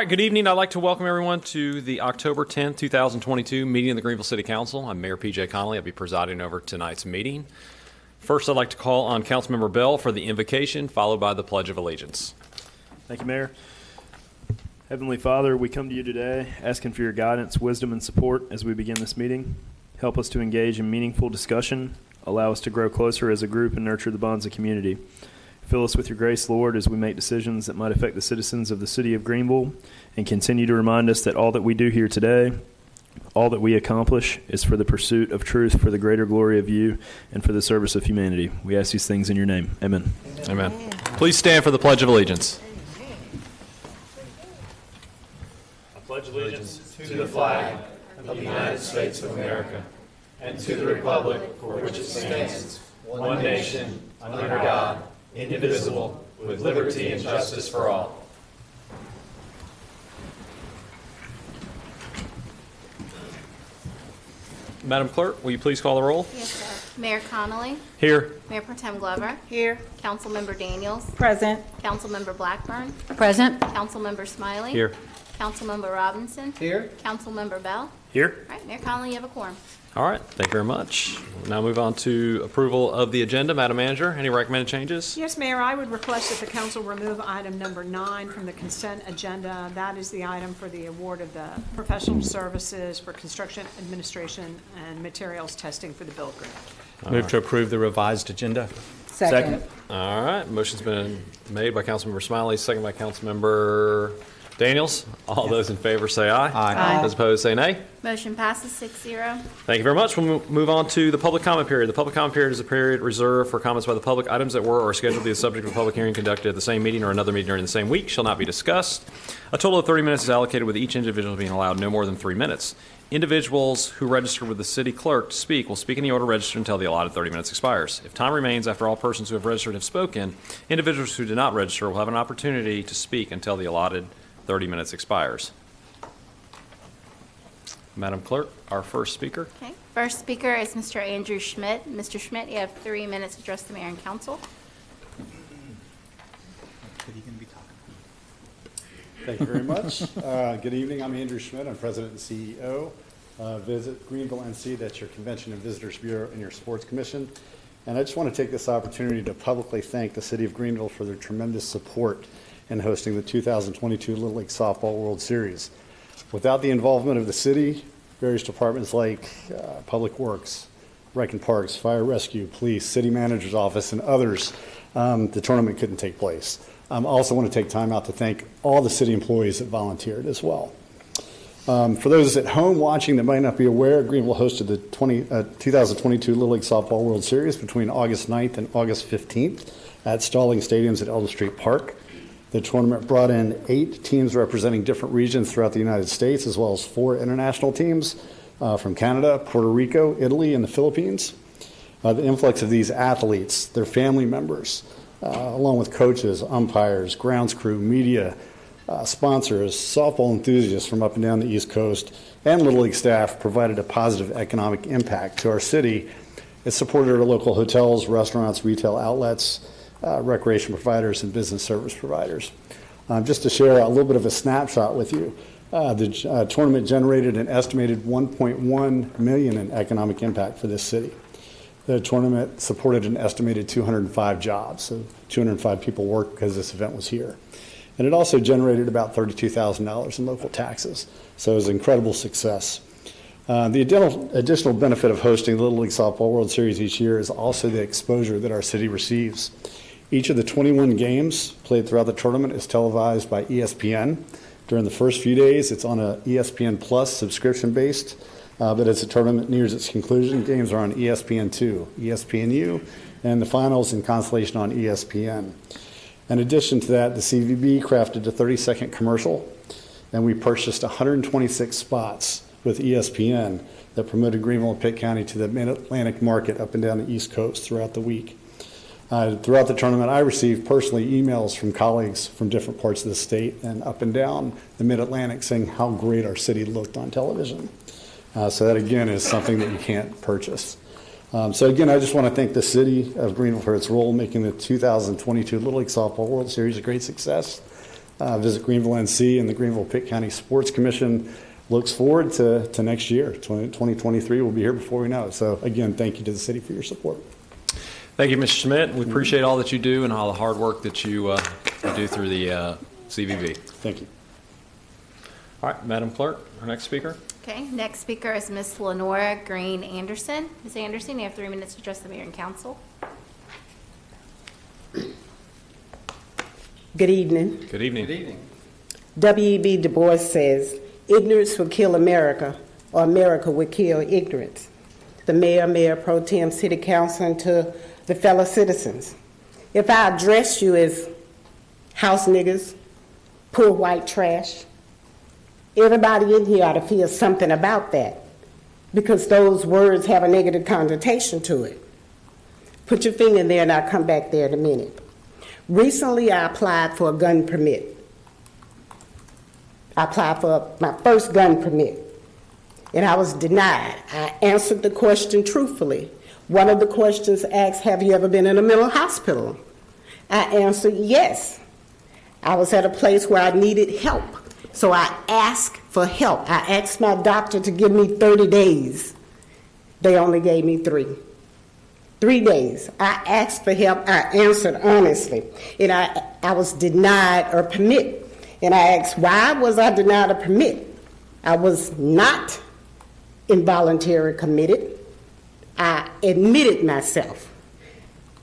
right, good evening. I'd like to welcome everyone to the October 10th, 2022 meeting of the Greenville City Council. I'm Mayor P.J. Connolly. I'll be presiding over tonight's meeting. First, I'd like to call on Councilmember Bell for the invocation, followed by the Pledge of Allegiance. Thank you, Mayor. Heavenly Father, we come to you today asking for your guidance, wisdom, and support as we begin this meeting. Help us to engage in meaningful discussion, allow us to grow closer as a group, and nurture the bonds of community. Fill us with your grace, Lord, as we make decisions that might affect the citizens of the city of Greenville, and continue to remind us that all that we do here today, all that we accomplish, is for the pursuit of truth, for the greater glory of you, and for the service of humanity. We ask these things in your name. Amen. Amen. Please stand for the Pledge of Allegiance. I pledge allegiance to the flag of the United States of America and to the republic for which it stands, one nation, under God, indivisible, with liberty and justice for all. Madam Clerk, will you please call the roll? Yes, sir. Mayor Connolly. Here. Mayor Pro Tem Glover. Here. Councilmember Daniels. Present. Councilmember Blackburn. Present. Councilmember Smiley. Here. Councilmember Robinson. Here. Councilmember Bell. Here. All right, Mayor Connolly, you have a quorum. All right, thank you very much. We'll now move on to approval of the agenda. Madam Manager, any recommended changes? Yes, Mayor, I would request that the council remove item number 9 from the consent agenda. That is the item for the award of the professional services for construction administration and materials testing for the build grant. Move to approve the revised agenda. Second. All right, motion's been made by Councilmember Smiley, second by Councilmember Daniels. All those in favor say aye. Aye. Those opposed say nay. Motion passes 6-0. Thank you very much. We'll move on to the public comment period. The public comment period is a period reserved for comments by the public. Items that were or are scheduled to be the subject of a public hearing conducted at the same meeting or another meeting during the same week shall not be discussed. A total of 30 minutes is allocated, with each individual being allowed no more than 3 minutes. Individuals who register with the city clerk to speak will speak in the order registered until the allotted 30 minutes expires. If time remains after all persons who have registered have spoken, individuals who did not register will have an opportunity to speak until the allotted 30 minutes expires. Madam Clerk, our first speaker. Okay. First speaker is Mr. Andrew Schmidt. Mr. Schmidt, you have 3 minutes to address the mayor and council. Thank you very much. Good evening. I'm Andrew Schmidt. I'm President and CEO. Visit Greenville NC. That's your Convention and Visitors Bureau and your Sports Commission. And I just want to take this opportunity to publicly thank the City of Greenville for their tremendous support in hosting the 2022 Little League Softball World Series. Without the involvement of the city, various departments like Public Works, Rec and Parks, Fire Rescue, Police, City Manager's Office, and others, the tournament couldn't take place. I also want to take time out to thank all the city employees that volunteered as well. For those at home watching that might not be aware, Greenville hosted the 2022 Little League Softball World Series between August 9th and August 15th at Stalling Stadiums at Elder Street Park. The tournament brought in 8 teams representing different regions throughout the United States, as well as 4 international teams from Canada, Puerto Rico, Italy, and the Philippines. The influx of these athletes, their family members, along with coaches, umpires, grounds crew, media, sponsors, softball enthusiasts from up and down the East Coast, and Little League staff provided a positive economic impact to our city. It supported our local hotels, restaurants, retail outlets, recreation providers, and business service providers. Just to share a little bit of a snapshot with you, the tournament generated an estimated $1.1 million in economic impact for this city. The tournament supported an estimated 205 jobs, so 205 people worked because this event was here. And it also generated about $32,000 in local taxes, so it was an incredible success. The additional benefit of hosting the Little League Softball World Series each year is also the exposure that our city receives. Each of the 21 games played throughout the tournament is televised by ESPN. During the first few days, it's on a ESPN Plus subscription-based, but as the tournament nears its conclusion, games are on ESPN2, ESPNU, and the finals in consolation on ESPN. In addition to that, the CVB crafted a 30-second commercial, and we purchased 126 spots with ESPN that promoted Greenville and Pitt County to the Mid-Atlantic market up and down the East Coast throughout the week. Throughout the tournament, I received personally emails from colleagues from different parts of the state and up and down the Mid-Atlantic saying how great our city looked on television. So that, again, is something that you can't purchase. So, again, I just want to thank the city of Greenville for its role in making the 2022 Little League Softball World Series a great success. Visit Greenville NC and the Greenville Pitt County Sports Commission looks forward to next year. 2023 will be here before we know it. So again, thank you to the city for your support. Thank you, Mr. Schmidt. We appreciate all that you do and all the hard work that you do through the CVB. Thank you. All right, Madam Clerk, our next speaker. Okay, next speaker is Ms. Lenora Green Anderson. Ms. Anderson, you have 3 minutes to address the mayor and council. Good evening. Good evening. W.E.B. Du Bois says, ignorance will kill America, or America will kill ignorance. The mayor, mayor pro tem, city council, and to the fellow citizens. If I address you as house niggas, poor white trash, everybody in here ought to feel something about that, because those words have a negative connotation to it. Put your finger in there and I'll come back there in a minute. Recently, I applied for a gun permit. I applied for my first gun permit, and I was denied. I answered the question truthfully. One of the questions asked, have you ever been in a mental hospital? I answered yes. I was at a place where I needed help, so I asked for help. I asked my doctor to give me 30 days. They only gave me 3. 3 days. I asked for help. I answered honestly. And I was denied a permit. And I asked, why was I denied a permit? I was not involuntarily committed. I admitted myself.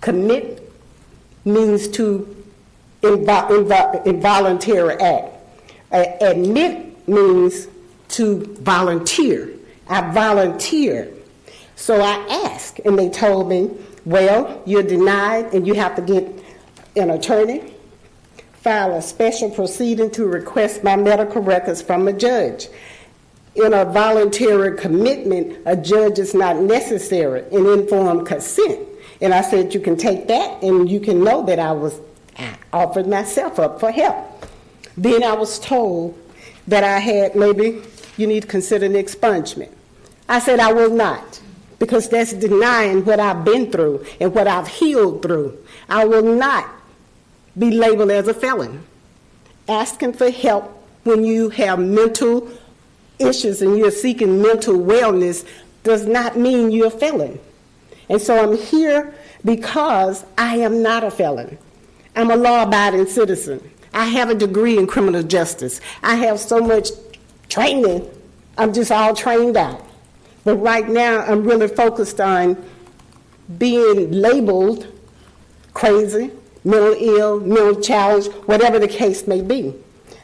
Commit means to involuntary act. Admit means to volunteer. I volunteered. So I asked, and they told me, well, you're denied and you have to get an attorney, file a special proceeding to request my medical records from a judge. In a voluntary commitment, a judge is not necessary in informed consent. And I said, you can take that and you can know that I offered myself up for help. Then I was told that I had, maybe you need to consider an expungement. I said I will not, because that's denying what I've been through and what I've healed through. I will not be labeled as a felon. Asking for help when you have mental issues and you're seeking mental wellness does not mean you're a felon. And so I'm here because I am not a felon. I'm a law-abiding citizen. I have a degree in criminal justice. I have so much training. I'm just all trained out. But right now, I'm really focused on being labeled crazy, mental ill, mental challenged, whatever the case may be.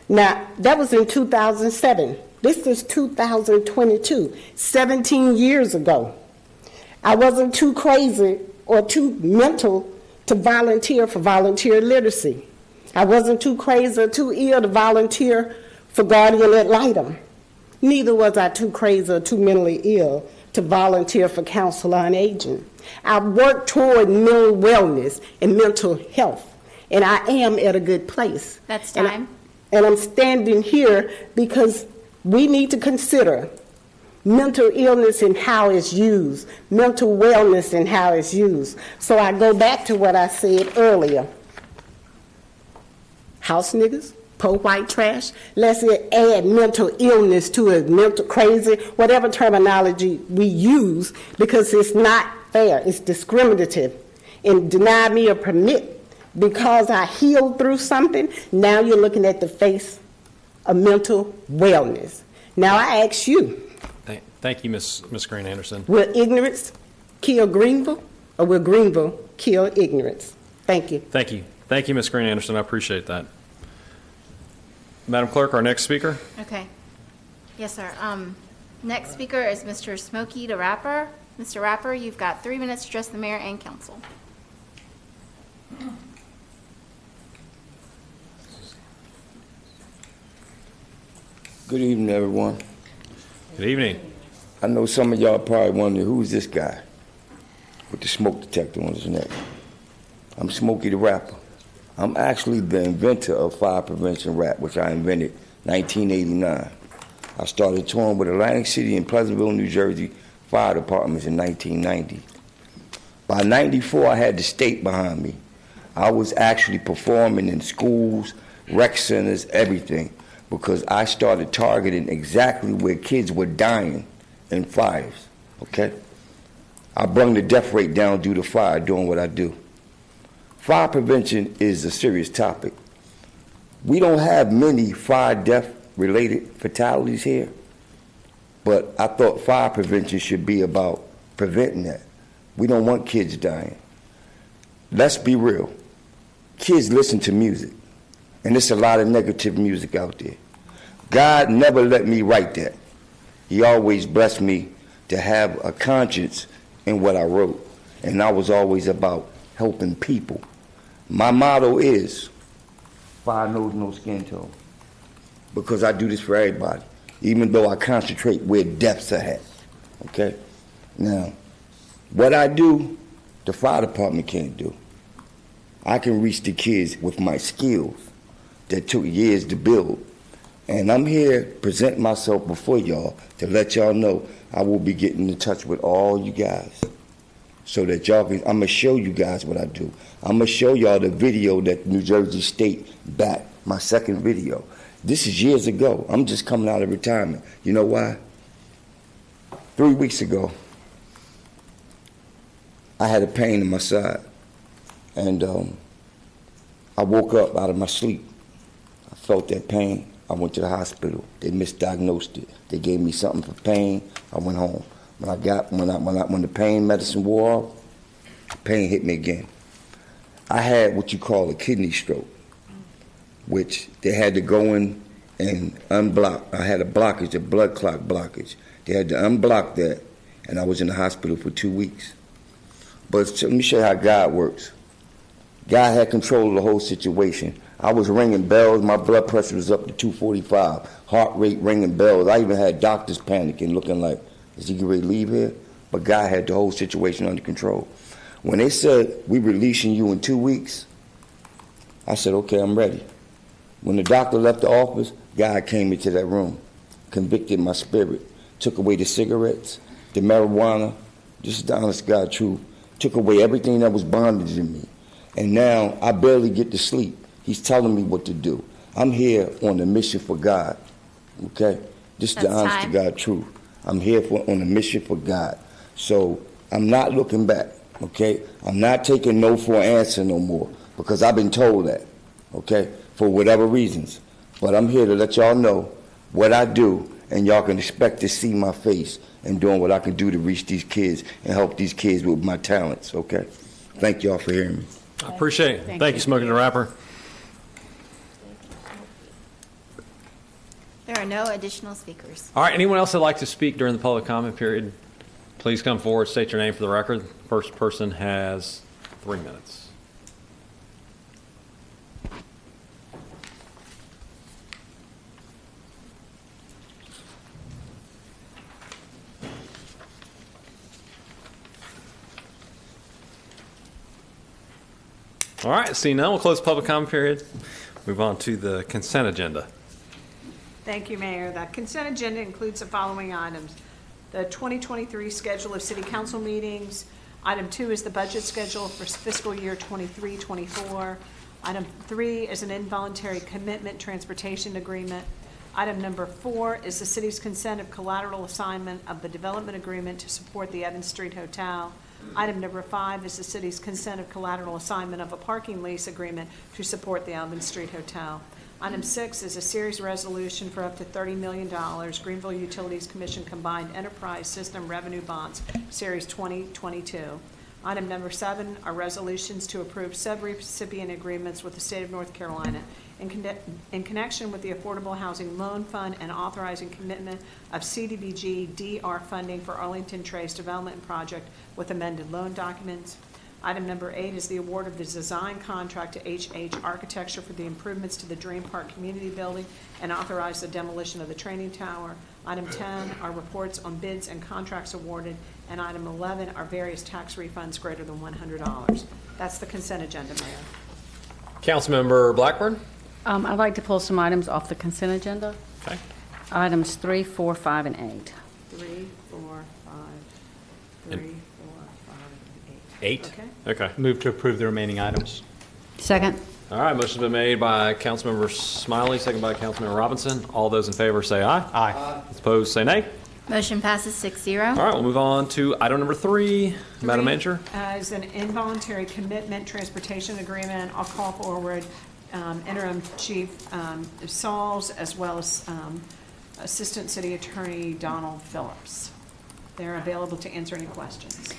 Now, that was in 2007. This is 2022, 17 years ago. I wasn't too crazy or too mental to volunteer for volunteer literacy. I wasn't too crazy or too ill to volunteer for guardian ad litem. Neither was I too crazy or too mentally ill to volunteer for counsel on aging. I worked toward mental wellness and mental health, and I am at a good place. That's time. And I'm standing here because we need to consider mental illness and how it's used, mental wellness and how it's used. So I go back to what I said earlier. House niggas, poor white trash, let's add mental illness to it, mental crazy, whatever terminology we use, because it's not fair, it's discriminative. And deny me a permit because I healed through something, now you're looking at the face of mental wellness. Now I ask you, Thank you, Ms. Green Anderson. will ignorance kill Greenville, or will Greenville kill ignorance? Thank you. Thank you. Thank you, Ms. Green Anderson. I appreciate that. Madam Clerk, our next speaker. Okay. Yes, sir. Next speaker is Mr. Smokey the Rapper. Mr. Rapper, you've got 3 minutes to address the mayor and council. Good evening, everyone. Good evening. I know some of y'all probably wondering, who's this guy with the smoke detector on his neck? I'm Smokey the Rapper. I'm actually the inventor of fire prevention rap, which I invented in 1989. I started touring with Atlantic City and Pleasantville, New Jersey fire departments in 1990. By 94, I had the state behind me. I was actually performing in schools, rec centers, everything, because I started targeting exactly where kids were dying in fires, okay? I brought the death rate down due to fire doing what I do. Fire prevention is a serious topic. We don't have many fire death-related fatalities here, but I thought fire prevention should be about preventing that. We don't want kids dying. Let's be real. Kids listen to music, and there's a lot of negative music out there. God never let me write that. He always blessed me to have a conscience in what I wrote, and I was always about helping people. My motto is, fire knows no skin tone, because I do this for everybody, even though I concentrate where deaths are at, okay? Now, what I do, the fire department can't do. I can reach the kids with my skills that took years to build. And I'm here presenting myself before y'all to let y'all know I will be getting in touch with all you guys so that y'all can, I'm going to show you guys what I do. I'm going to show y'all the video that New Jersey State backed, my second video. This is years ago. I'm just coming out of retirement. You know why? 3 weeks ago, I had a pain in my side. And I woke up out of my sleep. I felt that pain. I went to the hospital. They misdiagnosed it. They gave me something for pain. I went home. When the pain medicine wore off, the pain hit me again. I had what you call a kidney stroke, which they had to go in and unblock. I had a blockage, a blood clot blockage. They had to unblock that, and I was in the hospital for 2 weeks. But let me show you how God works. God had control of the whole situation. I was ringing bells. My blood pressure was up to 245. Heart rate ringing bells. I even had doctors panicking, looking like, is he ready to leave here? But God had the whole situation under control. When they said, we're releasing you in 2 weeks, I said, okay, I'm ready. When the doctor left the office, God came into that room, convicted my spirit, took away the cigarettes, the marijuana, this is the honest God truth, took away everything that was bondage in me. And now I barely get to sleep. He's telling me what to do. I'm here on a mission for God, okay? This is the honest to God truth. I'm here on a mission for God. So I'm not looking back, okay? I'm not taking no for an answer no more because I've been told that, okay, for whatever reasons. But I'm here to let y'all know what I do, and y'all can expect to see my face and doing what I can do to reach these kids and help these kids with my talents, okay? Thank y'all for hearing me. I appreciate it. Thank you, Smokey the Rapper. There are no additional speakers. All right, anyone else that'd like to speak during the public comment period, please come forward, state your name for the record. First person has 3 minutes. All right, seeing none, we'll close the public comment period. Move on to the consent agenda. Thank you, Mayor. The consent agenda includes the following items. The 2023 schedule of city council meetings. Item 2 is the budget schedule for fiscal year 23-24. Item 3 is an involuntary commitment transportation agreement. Item number 4 is the city's consent of collateral assignment of the development agreement to support the Evans Street Hotel. Item number 5 is the city's consent of collateral assignment of a parking lease agreement to support the Evans Street Hotel. Item 6 is a series resolution for up to $30 million, Greenville Utilities Commission Combined Enterprise System Revenue Bonds, Series 2022. Item number 7 are resolutions to approve subrecipient agreements with the state of North Carolina in connection with the Affordable Housing Loan Fund and authorizing commitment of CDBG DR funding for Arlington Trace Development Project with amended loan documents. Item number 8 is the award of the design contract to HH Architecture for the improvements to the Dream Park Community Building and authorize the demolition of the training tower. Item 10 are reports on bids and contracts awarded. And item 11 are various tax refunds greater than $100. That's the consent agenda, Mayor. Councilmember Blackburn. I'd like to pull some items off the consent agenda. Okay. Items 3, 4, 5, and 8. 3, 4, 5, 3, 4, 5, and 8. 8? Okay. Okay. Move to approve the remaining items. Second. All right, motion's been made by Councilmember Smiley, second by Councilmember Robinson. All those in favor say aye. Aye. Those opposed say nay. Motion passes 6-0. All right, we'll move on to item number 3. Madam Manager? Is an involuntary commitment transportation agreement. I'll call forward Interim Chief Sauls as well as Assistant City Attorney Donald Phillips. They're available to answer any questions.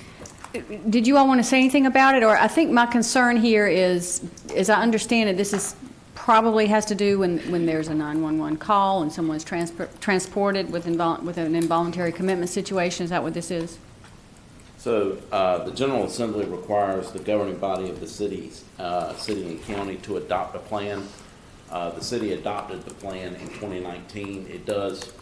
Did you all want to say anything about it? Or I think my concern here is, as I understand it, this is probably has to do when there's a 911 call and someone's transported with an involuntary commitment situation. Is that what this is? So the General Assembly requires the governing body of the city and county to adopt a plan. The city adopted the plan in 2019. It does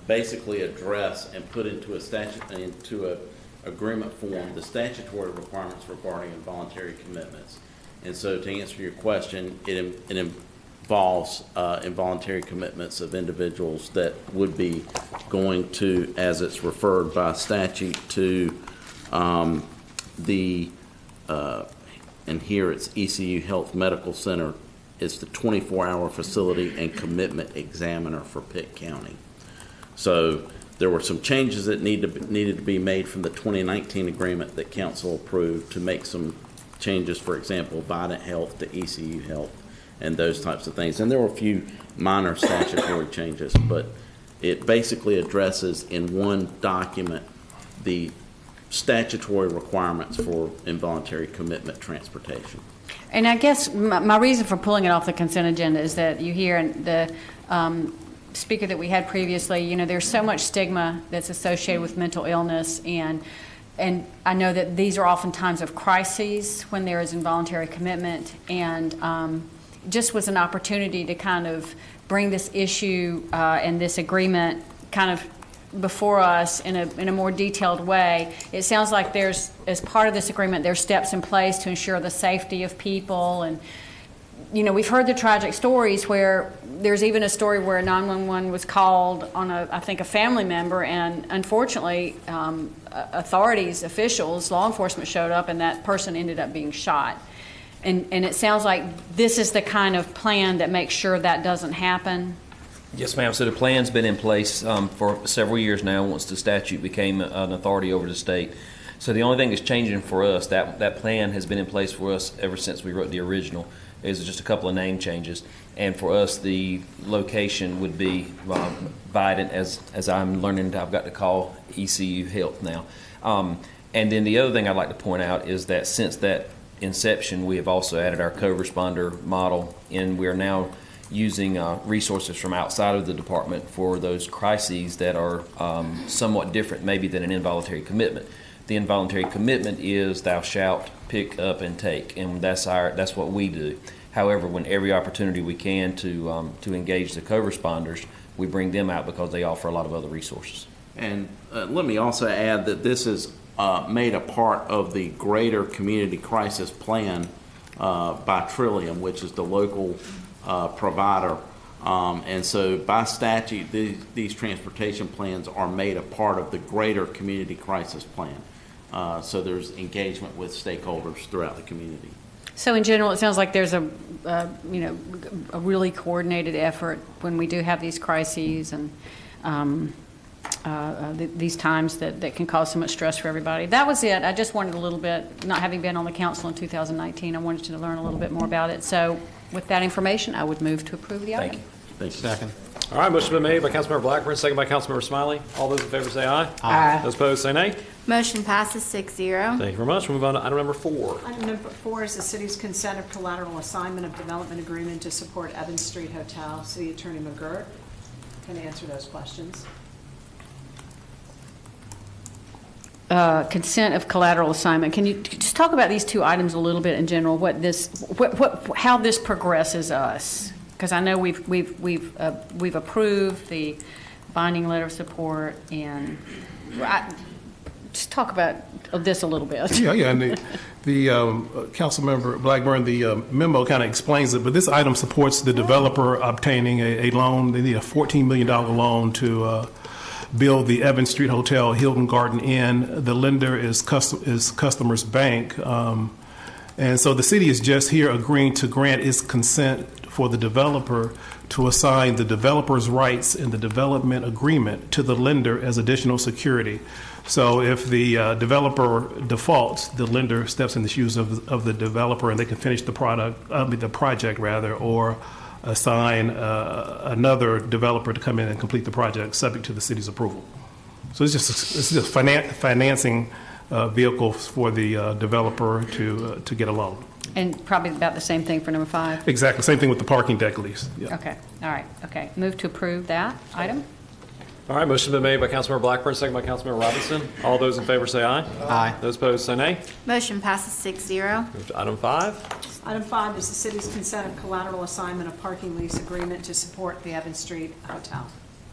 basically address and put into a agreement form the statutory requirements regarding involuntary commitments. And so to answer your question, it involves involuntary commitments of individuals that would be going to, as it's referred by statute, to and here it's ECU Health Medical Center. It's the 24-hour facility and commitment examiner for Pitt County. So there were some changes that needed to be made from the 2019 agreement that council approved to make some changes, for example, Vidant Health to ECU Health and those types of things. And there were a few minor statutory changes, but it basically addresses in one document the statutory requirements for involuntary commitment transportation. And I guess my reason for pulling it off the consent agenda is that you hear the speaker that we had previously, there's so much stigma that's associated with mental illness, and I know that these are often times of crises when there is involuntary commitment, and just was an opportunity to kind of bring this issue and this agreement kind of before us in a more detailed way. It sounds like there's, as part of this agreement, there's steps in place to ensure the safety of people, and we've heard the tragic stories where there's even a story where 911 was called on I think a family member, and unfortunately authorities, officials, law enforcement showed up and that person ended up being shot. And it sounds like this is the kind of plan that makes sure that doesn't happen. Yes, ma'am. So the plan's been in place for several years now once the statute became an authority over the state. So the only thing that's changing for us, that plan has been in place for us ever since we wrote the original, is just a couple of name changes. And for us, the location would be Vidant, as I'm learning I've got to call ECU Health now. And then the other thing I'd like to point out is that since that inception, we have also added our co-responder model, and we are now using resources from outside of the department for those crises that are somewhat different maybe than an involuntary commitment. The involuntary commitment is thou shalt pick up and take, and that's what we do. However, when every opportunity we can to engage the co-responders, we bring them out because they offer a lot of other resources. And let me also add that this is made a part of the greater community crisis plan by Trillium, which is the local provider. And so by statute, these transportation plans are made a part of the greater community crisis plan. So there's engagement with stakeholders throughout the community. So in general, it sounds like there's a really coordinated effort when we do have these crises and these times that can cause so much stress for everybody. That was it. I just wanted a little bit, not having been on the council in 2019, I wanted to learn a little bit more about it. So with that information, I would move to approve the item. Thank you. Thank you. Second. All right, motion's been made by Councilmember Blackburn, second by Councilmember Smiley. All those in favor say aye. Aye. Those opposed say nay. Motion passes 6-0. Thank you very much. We'll move on to item number 4. Item number 4 is the city's consent of collateral assignment of development agreement to support Evans Street Hotel. City Attorney McGirt can answer those questions. Consent of collateral assignment. Can you just talk about these two items a little bit in general? How this progresses us? Because I know we've approved the binding letter of support, and just talk about this a little bit. Yeah, and the council member Blackburn, the memo kind of explains it, but this item supports the developer obtaining a loan. They need a $14 million loan to build the Evans Street Hotel, Hilton Garden Inn. The lender is Customers Bank, And so the city is just here agreeing to grant its consent for the developer to assign the developer's rights in the development agreement to the lender as additional security. So if the developer defaults, the lender steps in the shoes of the developer, and they can finish the project rather, or assign another developer to come in and complete the project subject to the city's approval. So it's just financing vehicle for the developer to get a loan. And probably about the same thing for number 5? Exactly. Same thing with the parking deck lease. Yeah. Okay, all right, okay. Move to approve that item? All right, motion been made by Councilmember Blackburn, second by Councilmember Robinson. All those in favor say aye. Aye. Those opposed say nay. Motion passes 6-0. Move to item 5. Item 5 is the city's consent of collateral assignment of parking lease agreement to support the Evans Street Hotel.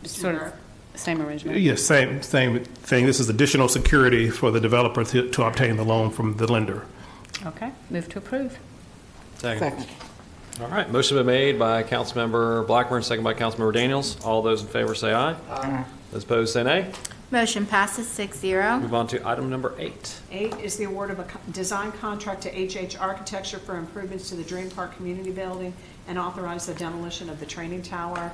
Mr. Sort of Rivera. same arrangement? Yes, same thing. This is additional security for the developer to obtain the loan from the lender. Okay, move to approve. Second. All right, motion been made by Councilmember Blackburn, second by Councilmember Daniels. All those in favor say aye. Aye. Those opposed say nay. Motion passes 6-0. Move on to item number 8. 8 is the award of a design contract to HH Architecture for improvements to the Dream Park Community Building and authorize the demolition of the training tower.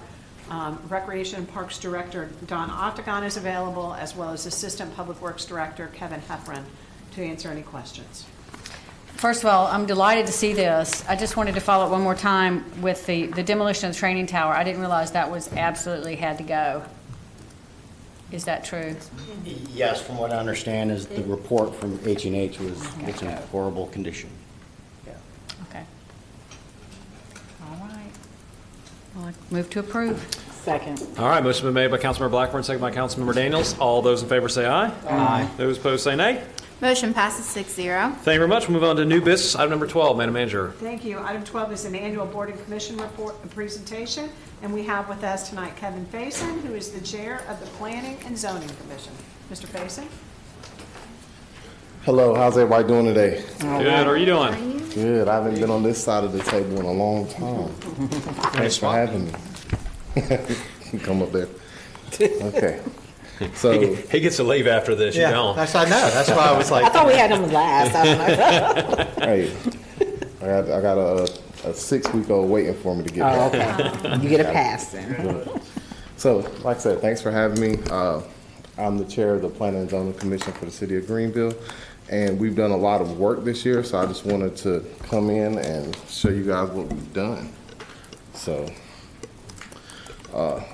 Recreation and Parks Director Don Octagon is available, as well as Assistant Public Works Director Kevin Heffron, to answer any questions. First of all, I'm delighted to see this. I just wanted to follow up one more time with the demolition of the training tower. I didn't realize that was absolutely had to go. Is that true? Yes, from what I understand is the report from H&H was it's in horrible condition. Yeah. Okay. All right. Well, I move to approve. Second. All right, motion been made by Councilmember Blackburn, second by Councilmember Daniels. All those in favor say aye. Aye. Those opposed say nay. Motion passes 6-0. Thank you very much. We'll move on to new business. Item number 12, Madam Manager. Thank you. Item 12 is an annual Board and Commission report and presentation, and we have with us tonight Kevin Faison, who is the chair of the Planning and Zoning Commission. Mr. Faison? Hello, how's everybody doing today? Good. How are you doing? Good. I haven't been on this side of the table in a long time. Thanks for having me. Come up there. Okay. So he gets to leave after this. You don't. I know. That's why I was like. I thought we had him last. I don't know. Hey, I got a 6-week-old waiting for me to get Oh, back. okay. You get a pass then. So, like I said, thanks for having me. I'm the chair of the Planning and Zoning Commission for the City of Greenville, and we've done a lot of work this year, so I just wanted to come in and show you guys what we've done. So,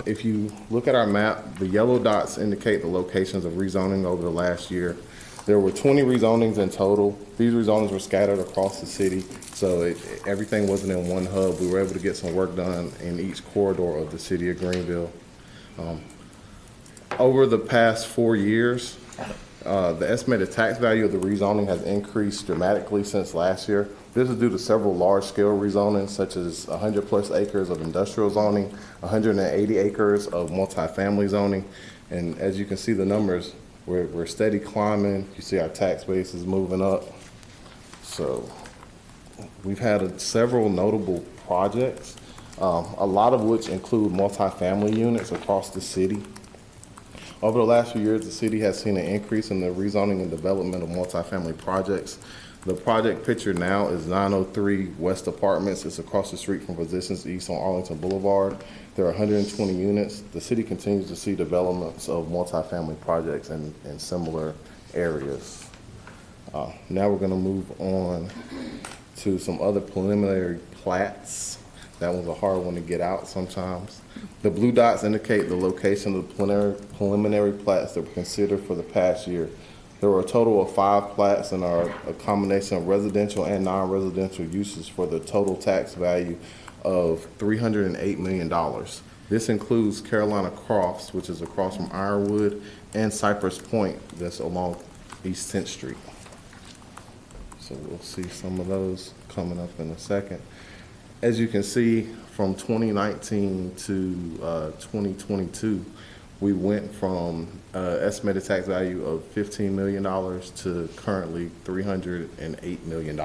if you look at our map, the yellow dots indicate the locations of rezoning over the last year. There were 20 rezonings in total. These rezonings were scattered across the city, so everything wasn't in one hub. We were able to get some work done in each corridor of the city of Greenville. Over the past 4 years, the estimated tax value of the rezoning has increased dramatically since last year. This is due to several large-scale rezonings, such as 100-plus acres of industrial zoning, 180 acres of multifamily zoning, and as you can see the numbers, we're steady climbing. You see our tax base is moving up. So we've had several notable projects, a lot of which include multifamily units across the city. Over the last few years, the city has seen an increase in the rezoning and development of multifamily projects. The project pictured now is 903 West Apartments. It's across the street from Physicians East on Arlington Boulevard. There are 120 units. The city continues to see developments of multifamily projects in similar areas. Now we're going to move on to some other preliminary plats. That one's a hard one to get out sometimes. The blue dots indicate the location of the preliminary plats that were considered for the past year. There were a total of 5 plats and are a combination of residential and non-residential uses for the total tax value of $308 million. This includes Carolina Crofts, which is across from Ironwood, and Cypress Point, that's along East 10th Street. So we'll see some of those coming up in a second. As you can see, from 2019 to 2022, we went from estimated tax value of $15 million to currently $308 million.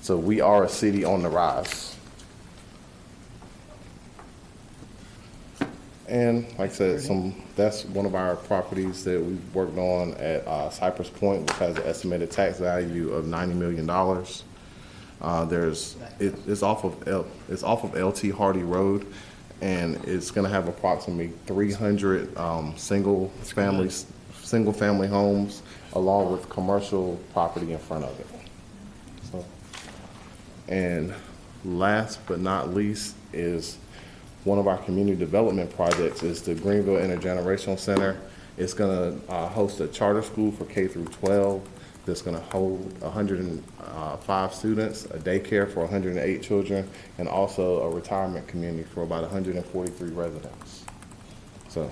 So we are a city on the rise. And like I said, that's one of our properties that we've worked on at Cypress Point, which has an estimated tax value of $90 million. It's off of LT Hardy Road, and it's going to have approximately 300 single family homes, along with commercial property in front of it. So, and last but not least is one of our community development projects is the Greenville Intergenerational Center. It's going to host a charter school for K through 12 that's going to hold 105 students, a daycare for 108 children, and also a retirement community for about 143 residents. So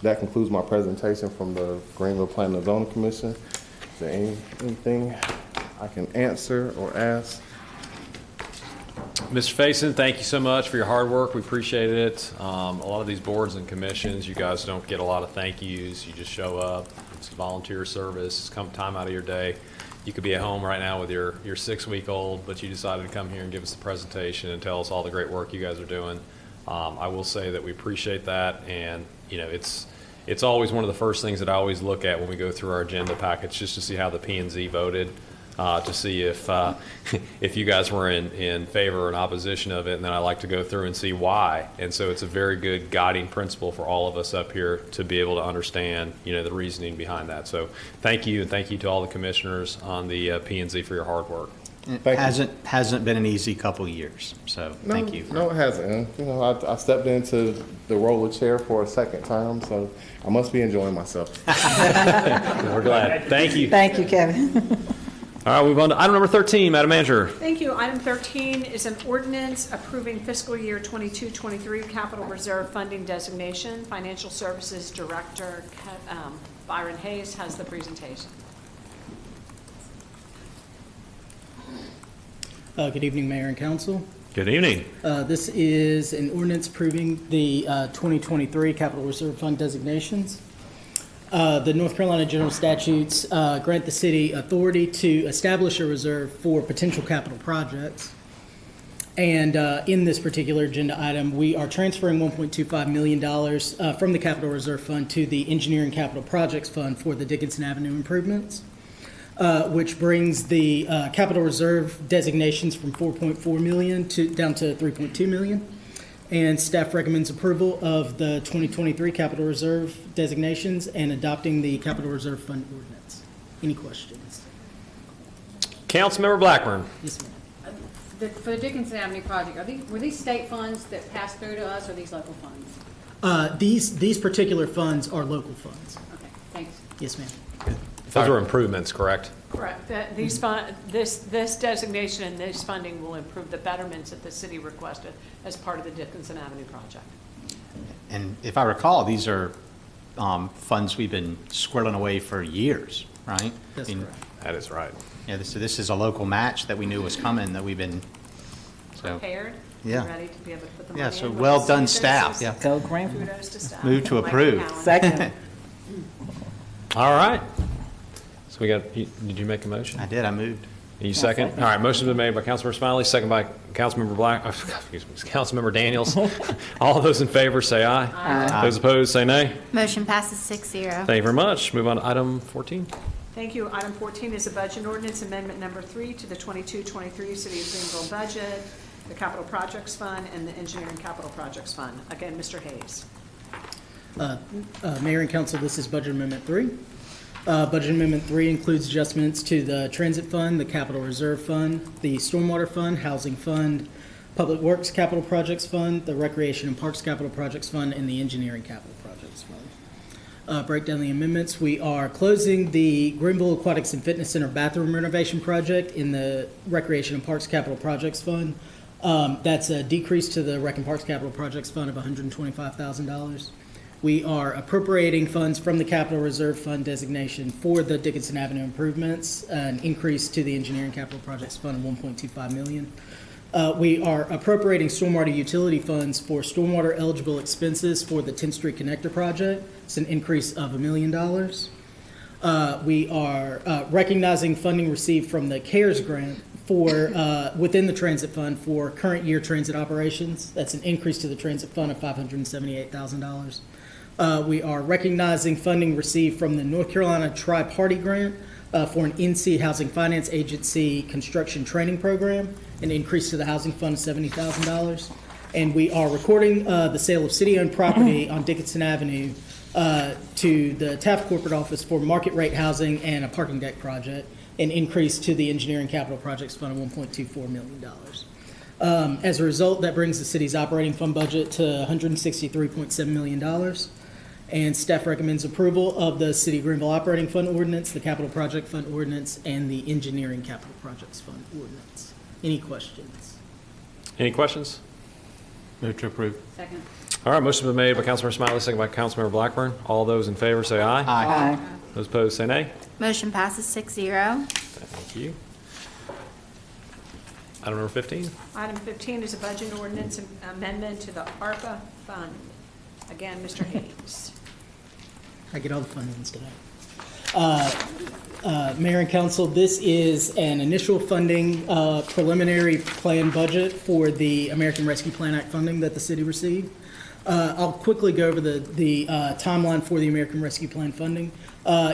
that concludes my presentation from the Greenville Planning and Zoning Commission. Is there anything I can answer or ask? Mr. Faison, thank you so much for your hard work. We appreciate it. A lot of these boards and commissions, you guys don't get a lot of thank yous. You just show up. It's volunteer service. It's come time out of your day. You could be at home right now with your 6-week-old, but you decided to come here and give us the presentation and tell us all the great work you guys are doing. I will say that we appreciate that, and you know, it's always one of the first things that I always look at when we go through our agenda package, just to see how the P&Z voted. To see if you guys were in favor or in opposition of it, and then I like to go through and see why. And so it's a very good guiding principle for all of us up here to be able to understand, you know, the reasoning behind that. So thank you, and thank you to all the commissioners on the P&Z for your hard work. It hasn't been an easy couple years, so thank you. No, it hasn't. You know, I stepped into the role of chair for a second term, so I must be enjoying myself. We're glad. Thank you. Thank you, Kevin. All right, we'll move on to item number 13, Madam Manager. Thank you. Item 13 is an ordinance approving fiscal year 22-23 capital reserve funding designation. Financial Services Director Byron Hayes has the presentation. Good evening, Mayor and Council. Good evening. This is an ordinance approving the 2023 capital reserve fund designations. The North Carolina General Statutes grant the city authority to establish a reserve for potential capital projects. And in this particular agenda item, we are transferring $1.25 million from the Capital Reserve Fund to the Engineering Capital Projects Fund for the Dickinson Avenue improvements, which brings the Capital Reserve designations from $4.4 million down to $3.2 million. And staff recommends approval of the 2023 Capital Reserve designations and adopting the Capital Reserve Fund ordinance. Any questions? Councilmember Blackburn. Yes, ma'am. For the Dickinson Avenue project, were these state funds that passed through to us, or these local funds? These particular funds are local funds. Okay, thanks. Yes, ma'am. Those are improvements, correct? Correct. This designation and this funding will improve the betterments that the city requested as part of the Dickinson Avenue project. And if I recall, these are funds we've been squirreling away for years, right? That's correct. That is right. Yeah, so this is a local match that we knew was coming, that we've been Prepared, yeah. ready to be able to put the money Yeah, in. so With well the done, citizens. staff. Yeah. Go Greenville. Kudos to staff. Move to Mike approve. Allen. Second. All right. So we got, did you make a motion? I did, I moved. You second? All right, motion's been made by Councilmember Smiley, second by Councilmember Daniels. All those in favor say aye. Aye. Those opposed say nay. Motion passes 6-0. Thank you very much. Move on to item 14. Thank you. Item 14 is a budget ordinance amendment number 3 to the 22-23 City of Greenville budget, the Capital Projects Fund, and the Engineering Capital Projects Fund. Again, Mr. Hayes. Mayor and Council, this is Budget Amendment 3. Budget Amendment 3 includes adjustments to the Transit Fund, the Capital Reserve Fund, the Stormwater Fund, Housing Fund, Public Works Capital Projects Fund, the Recreation and Parks Capital Projects Fund, and the Engineering Capital Projects Fund. Break down the amendments. We are closing the Greenville Aquatics and Fitness Center bathroom renovation project in the Recreation and Parks Capital Projects Fund. That's a decrease to the Rec and Parks Capital Projects Fund of $125,000. We are appropriating funds from the Capital Reserve Fund designation for the Dickinson Avenue improvements, an increase to the Engineering Capital Projects Fund of $1.25 million. We are appropriating stormwater utility funds for stormwater eligible expenses for the 10th Street Connector project. It's an increase of $1 million. We are recognizing funding received from the CARES grant for within the Transit Fund for current year transit operations. That's an increase to the Transit Fund of $578,000. We are recognizing funding received from the North Carolina Tri-Party Grant for an NC Housing Finance Agency construction training program, an increase to the housing fund of $70,000. And we are recording the sale of city-owned property on Dickinson Avenue to the Taft corporate office for market rate housing and a parking deck project, an increase to the engineering capital projects fund of $1.24 million. As a result, that brings the city's operating fund budget to $163.7 million. And staff recommends approval of the City of Greenville Operating Fund Ordinance, the Capital Project Fund Ordinance, and the Engineering Capital Projects Fund Ordinance. Any questions? Any questions? Move to approve. Second. All right, motion been made by Councilmember Smiley, second by Councilmember Blackburn. All those in favor say aye. Aye. Those opposed say nay. Motion passes 6-0. Thank you. Item number 15. Item 15 is a budget ordinance amendment to the Arpa fund. Again, Mr. Hayes. I get all the fun ones today. Mayor and Council, this is an initial funding preliminary plan budget for the American Rescue Plan Act funding that the city received. I'll quickly go over the timeline for the American Rescue Plan funding.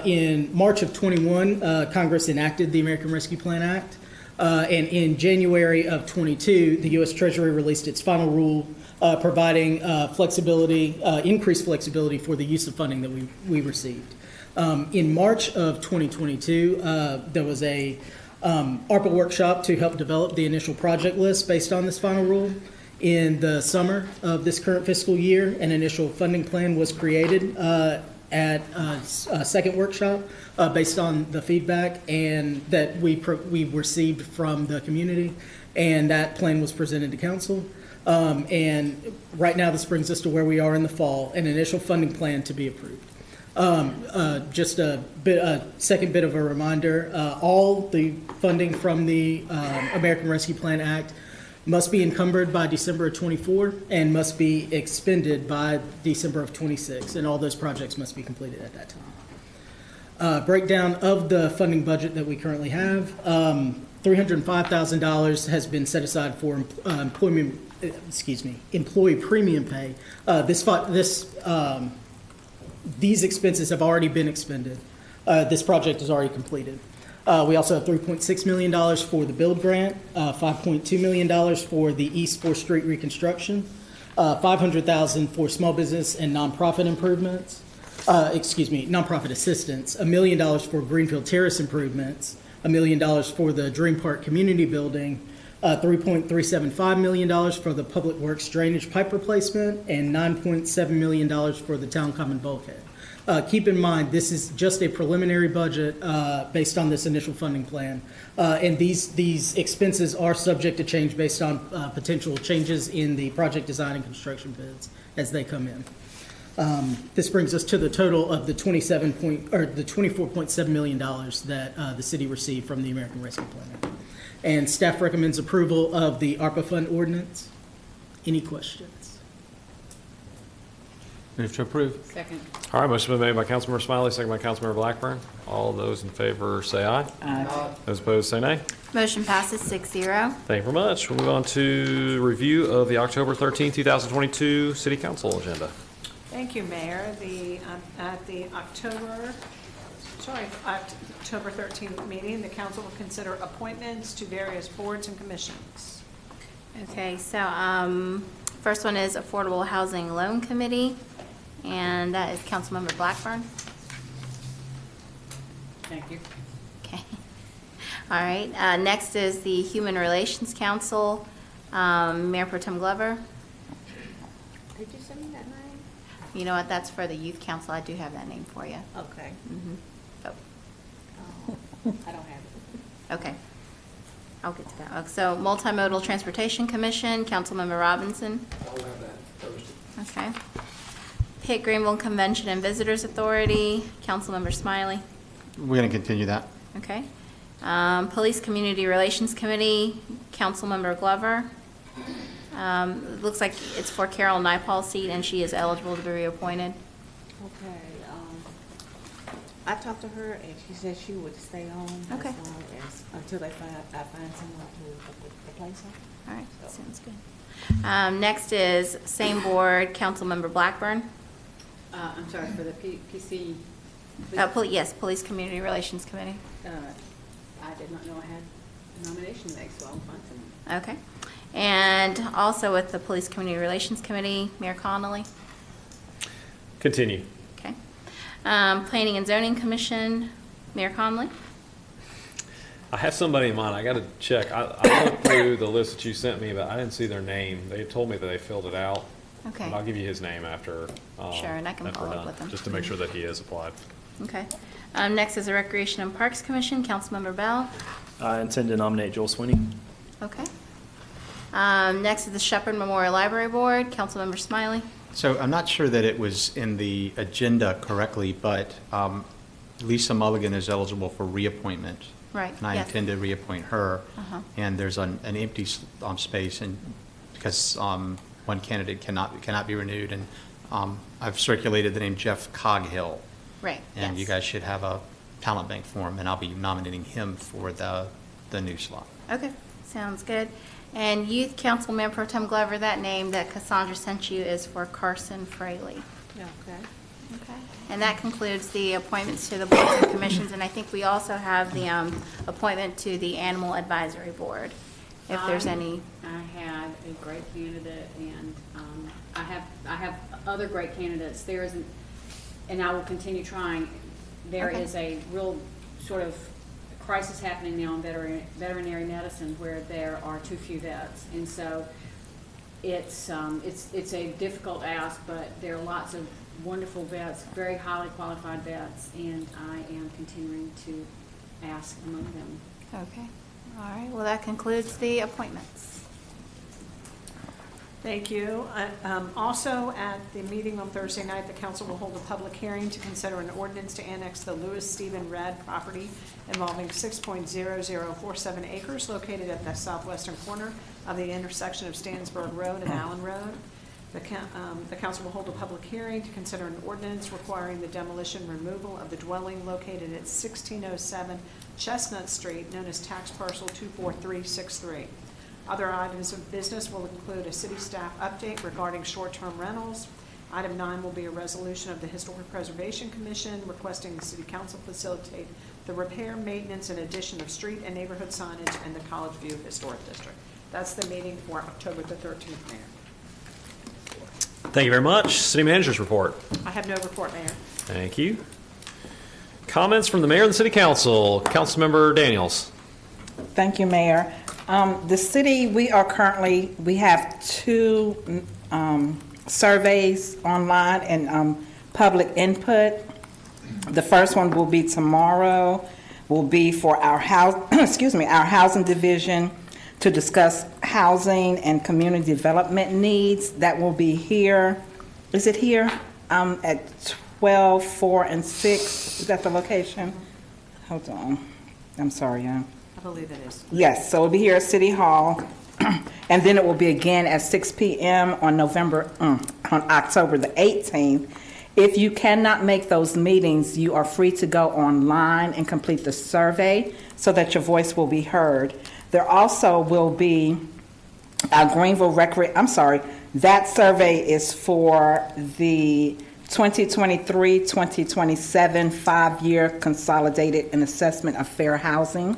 In March of 21, Congress enacted the American Rescue Plan Act. And in January of 22, the U.S. Treasury released its final rule providing flexibility, increased flexibility for the use of funding that we received. In March of 2022, there was a ARPA workshop to help develop the initial project list based on this final rule. In the summer of this current fiscal year, an initial funding plan was created at a second workshop based on the feedback and that we received from the community, and that plan was presented to council. And right now, this brings us to where we are in the fall, an initial funding plan to be approved. Just a second bit of a reminder, all the funding from the American Rescue Plan Act must be encumbered by December of 24 and must be expended by December of 26, and all those projects must be completed at that time. Breakdown of the funding budget that we currently have, $305,000 has been set aside for employee premium pay. These expenses have already been expended. This project is already completed. We also have $3.6 million for the build grant, $5.2 million for the East 4th Street reconstruction, $500,000 for small business and nonprofit improvements, nonprofit assistance, $1 million for Greenville Terrace improvements, $1 million for the Dream Park community building, $3.375 million for the Public Works drainage pipe replacement, and $9.7 million for the town common bulkhead. Keep in mind, this is just a preliminary budget based on this initial funding plan, and these expenses are subject to change based on potential changes in the project design and construction bids as they come in. This brings us to the total of the $24.7 million that the city received from the American Rescue Plan. And staff recommends approval of the ARPA fund ordinance. Any questions? Move to approve. Second. All right, motion been made by Councilmember Smiley, second by Councilmember Blackburn. All those in favor say aye. Aye. Those opposed say nay. Motion passes 6-0. Thank you very much. We'll move on to review of the October 13, 2022 City Council agenda. Thank you, Mayor. At the October 13th meeting, the council will consider appointments to various boards and commissions. Okay, so first one is Affordable Housing Loan Committee, and that is Councilmember Blackburn. Thank you. Okay. All right. Next is the Human Relations Council, Mayor Pro Tem Glover. Did you send me that name? You know what? That's for the Youth Council. I do have that name for you. Okay. Mm-hmm. Oh. I don't have it. Okay. I'll get to that. So Multimodal Transportation Commission, Councilmember Robinson. I'll have that posted. Okay. Pitt Greenville Convention and Visitors Authority, Councilmember Smiley. We're going to continue that. Okay. Police Community Relations Committee, Councilmember Glover. It looks like it's for Carol Naipaul's seat, and she is eligible to be reappointed. Okay. I talked to her, and she said she would stay on Okay. as long as until I find someone to replace her. All right, sounds good. Next is same board, Councilmember Blackburn. I'm sorry, for the PC Yes, Police Community Relations Committee. I did not know I had a nomination to make, so I'll find someone. Okay. And also with the Police Community Relations Committee, Mayor Connolly. Continue. Okay. Planning and Zoning Commission, Mayor Connolly. I have somebody in mind. I got to check. I looked through the list that you sent me, but I didn't see their name. They told me that they filled it out. Okay. But I'll give you his name after. Sure, and I can after we're follow up done, with him. just to make sure that he has applied. Okay. Next is the Recreation and Parks Commission, Councilmember Bell. I intend to nominate Joel Sweeney. Okay. Next is the Shepherd Memorial Library Board, Councilmember Smiley. So I'm not sure that it was in the agenda correctly, but Lisa Mulligan is eligible for reappointment. Right, And I yes. intend to reappoint her. Uh-huh. And there's an empty space, and because one candidate cannot be renewed. And I've circulated the name Jeff Coghill. Right, And yes. you guys should have a talent bank for him, and I'll be nominating him for the new slot. Okay, sounds good. And Youth Council Member Pro Tem Glover, that name that Cassandra sent you is for Carson Fraley. Okay. Okay. And that concludes the appointments to the boards and commissions, and I think we also have the appointment to the Animal Advisory Board, if there's any. I had a great candidate, and I have other great candidates. There isn't, and I will continue trying. There Okay. is a real sort of crisis happening now in veterinary medicine where there are too few vets, and so it's a difficult ask, but there are lots of wonderful vets, very highly qualified vets, and I am continuing to ask among them. Okay. All right. Well, that concludes the appointments. Thank you. Also, at the meeting on Thursday night, the council will hold a public hearing to consider an ordinance to annex the Lewis Stephen Redd property involving 6.0047 acres located at the southwestern corner of the intersection of Stansburg Road and Allen Road. The council will hold a public hearing to consider an ordinance requiring the demolition and removal of the dwelling located at 1607 Chestnut Street, known as tax parcel 24363. Other items of business will include a city staff update regarding short-term rentals. Item 9 will be a resolution of the Historic Preservation Commission requesting the city council facilitate the repair, maintenance, and addition of street and neighborhood signage in the College View Historic District. That's the meeting for October the 13th, Mayor. Thank you very much. City Manager's report. I have no report, Mayor. Thank you. Comments from the mayor and the city council. Councilmember Daniels. Thank you, Mayor. The city, we have two surveys online and public input. The first one will be tomorrow, will be for our our housing division to discuss housing and community development needs. That will be here. Is it here? At 12, 4, and 6. Is that the location? Hold on. I'm sorry, y'all. I believe it is. Yes, so it'll be here at City Hall, and then it will be again at 6 p.m. on October the 18th. If you cannot make those meetings, you are free to go online and complete the survey so that your voice will be heard. There also will be a Greenville that survey is for the 2023-2027 5-year consolidated and assessment of fair housing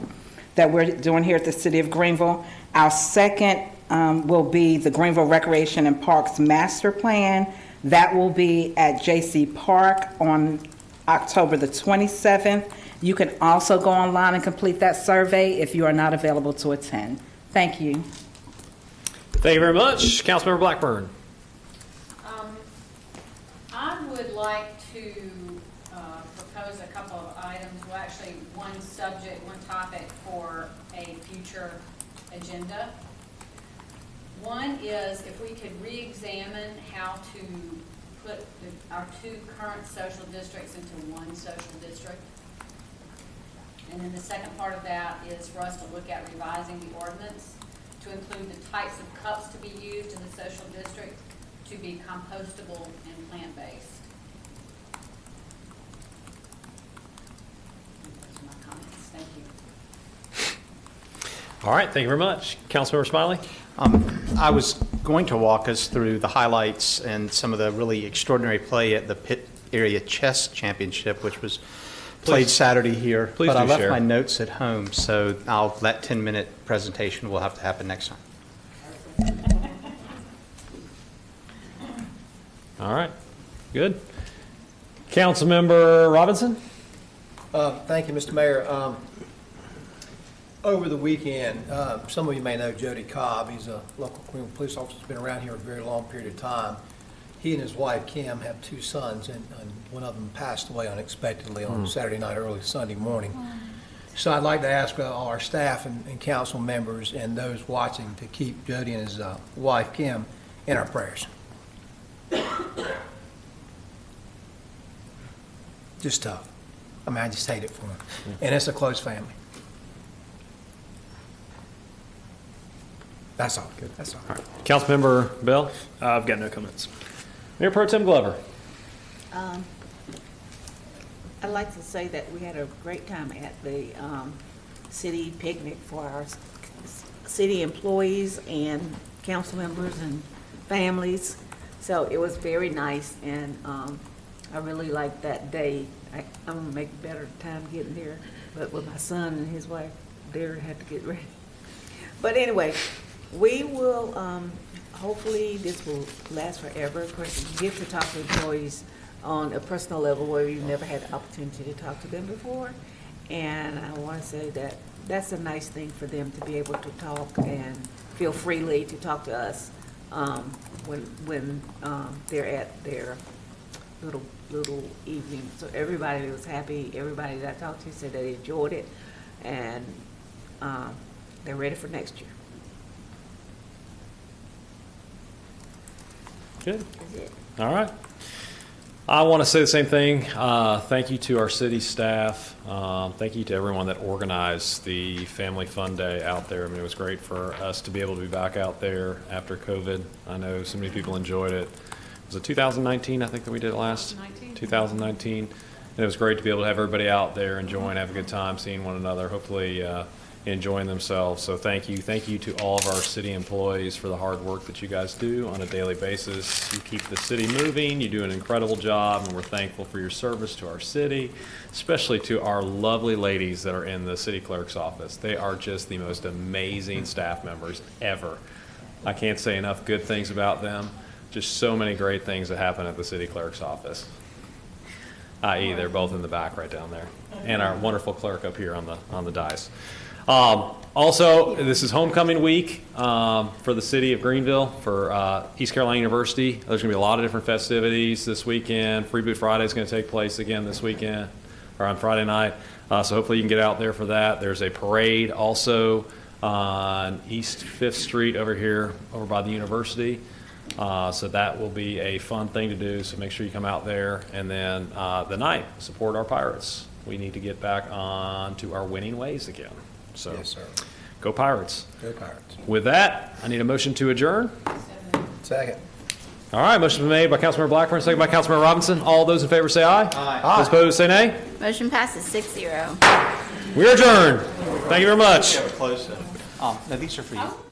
that we're doing here at the City of Greenville. Our second will be the Greenville Recreation and Parks Master Plan. That will be at J.C. Park on October the 27th. You can also go online and complete that survey if you are not available to attend. Thank you. Thank you very much. Councilmember Blackburn. I would like to propose a couple of items, well actually one topic for a future agenda. One is if we could re-examine how to put our two current social districts into one social district. And then the second part of that is for us to look at revising the ordinance to include the types of cups to be used in the social district to be compostable and plant-based. Those are my comments. Thank you. All right. Thank you very much. Councilmember Smiley. I was going to walk us through the highlights and some of the really extraordinary play at the Area Chess Championship, which was played Saturday here. Please but I do left share. my notes at home, so that 10-minute presentation will have to happen next time. All right, good. Councilmember Robinson? Thank you, Mr. Mayor. Over the weekend, some of you may know Jody Cobb. He's a local Greenville police officer who's been around here a very long period of time. He and his wife, Kim, have 2 sons, and one of them passed away unexpectedly on Saturday night, early Sunday morning. So I'd like to ask all our staff and council members and those watching to keep Jody and his wife, Kim, in our prayers. Just tough. I mean, I just hate it for them. And it's a close family. That's all. Good. That's all. All right. Councilmember Bell? I've got no comments. Mayor Pro Tem Glover? I'd like to say that we had a great time at the city picnic for our city employees and council members and families. So it was very nice, and I really liked that day. I'm going to make a better time getting there, but with my son and his wife, they had to get ready. But anyway, we will, hopefully this will last forever. Of course, you get to talk to employees on a personal level where you've never had the opportunity to talk to them before. And I want to say that that's a nice thing for them to be able to talk and feel freely to talk to us when they're at their little evening. So everybody was happy. Everybody that I talked to said they enjoyed it, and they're ready for next year. Good. That's it. All right. I want to say the same thing. Thank you to our city staff. Thank you to everyone that organized the Family Fun Day out there. I mean, it was great for us to be able to be back out there after COVID. I know so many people enjoyed it. Was it 2019, I think, that we did it last? 2019. And it was great to be able to have everybody out there enjoying, have a good time, seeing one another, hopefully enjoying themselves. So thank you. Thank you to all of our city employees for the hard work that you guys do on a daily basis. You keep the city moving. You do an incredible job, and we're thankful for your service to our city, especially to our lovely ladies that are in the city clerk's office. They are just the most amazing staff members ever. I can't say enough good things about them. Just so many great things that happen at the city clerk's office. I.e., they're both in the back right down there, and our wonderful clerk up here on the dais. Also, this is homecoming week for the city of Greenville, for East Carolina University. There's going to be a lot of different festivities this weekend. Free Boot Friday is going to take place again this weekend, or on Friday night. So hopefully you can get out there for that. There's a parade also on East 5th Street over here, over by the university. So that will be a fun thing to do. So make sure you come out there. And then the night, support our Pirates. We need to get back on to our winning ways again. So, yes, sir. Go Pirates. Go Pirates. With that, I need a motion to adjourn. Second. All right, motion been made by Councilmember Blackburn, second by Councilmember Robinson. All those in favor say aye. Aye. Those opposed say nay. Motion passes 6-0. We are adjourned. Thank you very much. We have a close. No, these are for you.